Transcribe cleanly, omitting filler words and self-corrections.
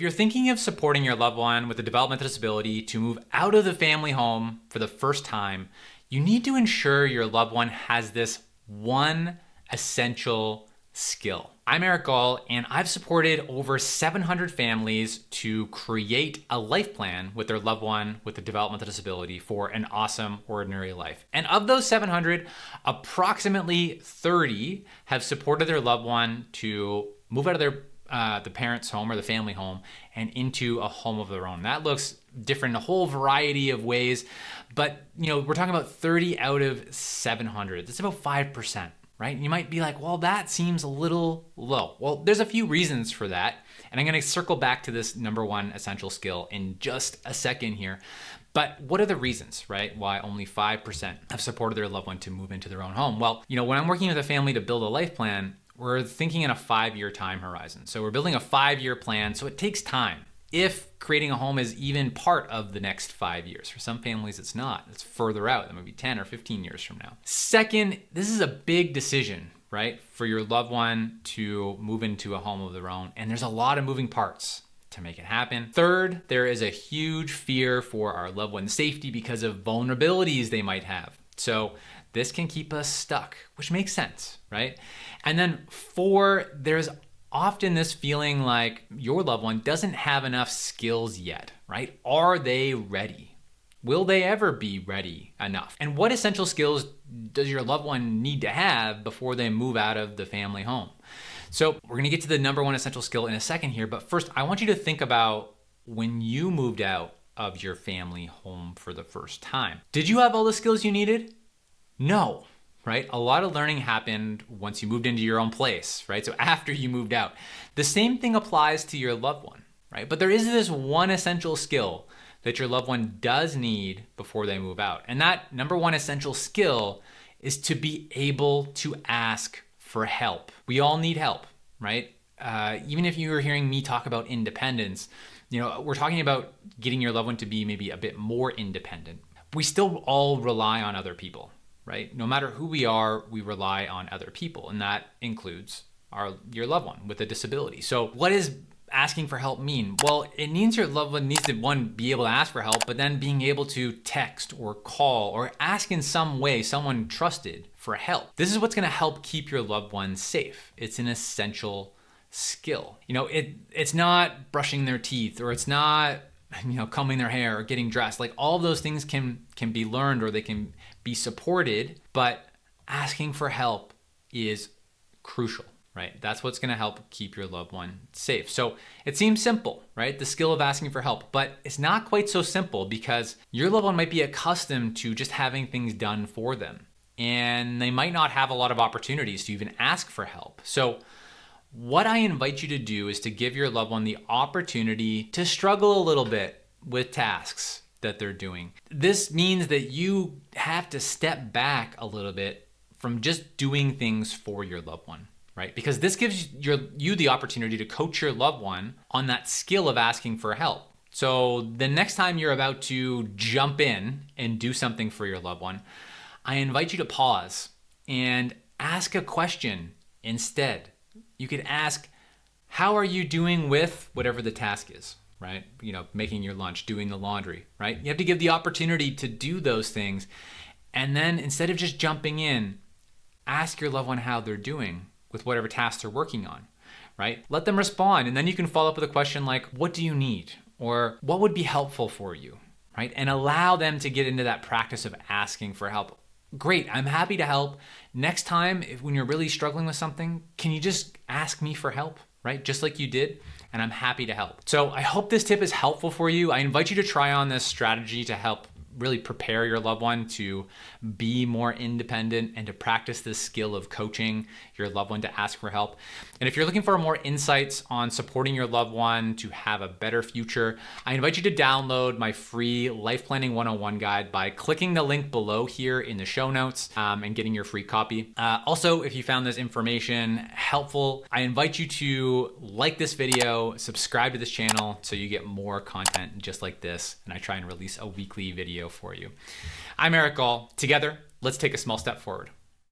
If you're thinking of supporting your loved one with a developmental disability to move out of the family home for the first time, you need to ensure your loved one has this one essential skill. I'm Eric Goll, and I've supported over 700 families to create a life plan with their loved one with a developmental disability for an awesome, ordinary life. And of those 700, approximately 30 have supported their loved one to move out of the parents' home or the family home and into a home of their own. That looks different in a whole variety of ways, but we're talking about 30 out of 700. That's about 5%. Right? You might be like, well, that seems a little low. Well, there's a few reasons for that. And I'm going to circle back to this number one essential skill in just a second here. But what are the reasons, right? Why only 5% have supported their loved one to move into their own home? Well, when I'm working with a family to build a life plan, we're thinking in a 5-year time horizon. So we're building a 5-year plan. So it takes time. If creating a home is even part of the next 5 years. For some families, it's not. It's further out. That might be 10 or 15 years from now. Second, this is a big decision, right? For your loved one to move into a home of their own. And there's a lot of moving parts to make it happen. Third, there is a huge fear for our loved one's safety because of vulnerabilities they might have. So this can keep us stuck, which makes sense, right? And then 4, there's often this feeling like your loved one doesn't have enough skills yet, right? Are they ready? Will they ever be ready enough? And what essential skills does your loved one need to have before they move out of the family home? So we're gonna get to the number one essential skill in a second here, but first I want you to think about when you moved out of your family home for the first time. Did you have all the skills you needed? No. Right? A lot of learning happened once you moved into your own place, right? So after you moved out. The same thing applies to your loved one, right? But there is this one essential skill that your loved one does need before they move out. And that number one essential skill is to be able to ask for help. We all need help, right? Even if you were hearing me talk about independence, we're talking about getting your loved one to be maybe a bit more independent. We still all rely on other people. Right? No matter who we are, we rely on other people, and that includes your loved one with a disability. So what does asking for help mean? Well, it means your loved one needs to, one, be able to ask for help, but then being able to text or call or ask in some way someone trusted for help. This is what's going to help keep your loved one safe. It's an essential skill. It's not brushing their teeth, or it's not combing their hair or getting dressed. Like, all of those things can be learned, or they can be supported, but asking for help is crucial, right? That's what's going to help keep your loved one safe. So it seems simple, right? The skill of asking for help, but it's not quite so simple, because your loved one might be accustomed to just having things done for them, and they might not have a lot of opportunities to even ask for help. So what I invite you to do is to give your loved one the opportunity to struggle a little bit with tasks that they're doing. This means that you have to step back a little bit from just doing things for your loved one, right? Because this gives you the opportunity to coach your loved one on that skill of asking for help. So the next time you're about to jump in and do something for your loved one, I invite you to pause and ask a question instead. You could ask, how are you doing with whatever the task is, right? Making your lunch, doing the laundry, right? You have to give the opportunity to do those things. And then instead of just jumping in, ask your loved one how they're doing with whatever tasks they're working on, right? Let them respond. And then you can follow up with a question like, what do you need? Or what would be helpful for you, right? And allow them to get into that practice of asking for help. Great, I'm happy to help. Next time, when you're really struggling with something, can you just ask me for help, right? Just like you did, and I'm happy to help. So I hope this tip is helpful for you. I invite you to try on this strategy to help really prepare your loved one to be more independent and to practice this skill of coaching your loved one to ask for help. And if you're looking for more insights on supporting your loved one to have a better future, I invite you to download my free Life Planning 101 guide by clicking the link below here in the show notes and getting your free copy. Also, if you found this information helpful, I invite you to like this video, subscribe to this channel so you get more content just like this, and I try and release a weekly video for you. I'm Eric Goll. Together, let's take a small step forward.